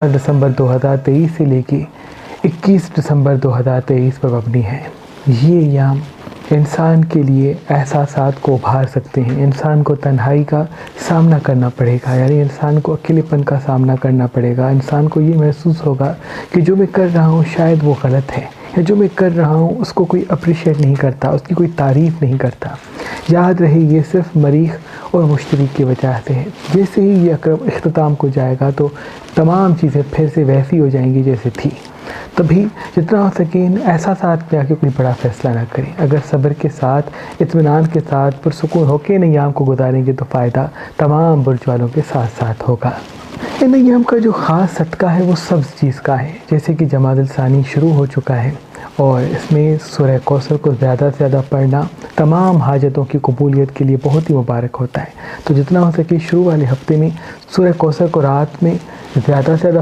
دسمبر 2023 سے لے کے 21 دسمبر 2023 پر مبنی ہے۔ یہ ایام انسان کے لیے احساسات کو ابھار سکتے ہیں، انسان کو تنہائی کا سامنا کرنا پڑے گا، یعنی انسان کو اکیلے پن کا سامنا کرنا پڑے گا، انسان کو یہ محسوس ہوگا کہ جو میں کر رہا ہوں شاید وہ غلط ہے، یا جو میں کر رہا ہوں اس کو کوئی اپریشیٹ نہیں کرتا، اس کی کوئی تعریف نہیں کرتا۔ یاد رہے یہ صرف مریخ اور مشتری کی وجہ سے ہے۔ جیسے ہی یہ عقرب اختتام کو جائے گا تو تمام چیزیں پھر سے ویسی ہو جائیں گی جیسے تھی۔ تبھی جتنا ہو سکے ان احساسات پہ آ کے کوئی بڑا فیصلہ نہ کریں۔ اگر صبر کے ساتھ، اطمینان کے ساتھ، پرسکون ہو کے ان ایام کو گزاریں گے تو فائدہ تمام برج والوں کے ساتھ ساتھ ہوگا۔ ان ایام کا جو خاص صدقہ ہے وہ سبز چیز کا ہے، جیسے کہ جمادی الثانی شروع ہو چکا ہے اور اس میں سورہ کوثر کو زیادہ سے زیادہ پڑھنا تمام حاجتوں کی قبولیت کے لیے بہت ہی مبارک ہوتا ہے۔ تو جتنا ہو سکے شروع والے ہفتے میں سورہ کوثر کو رات میں زیادہ سے زیادہ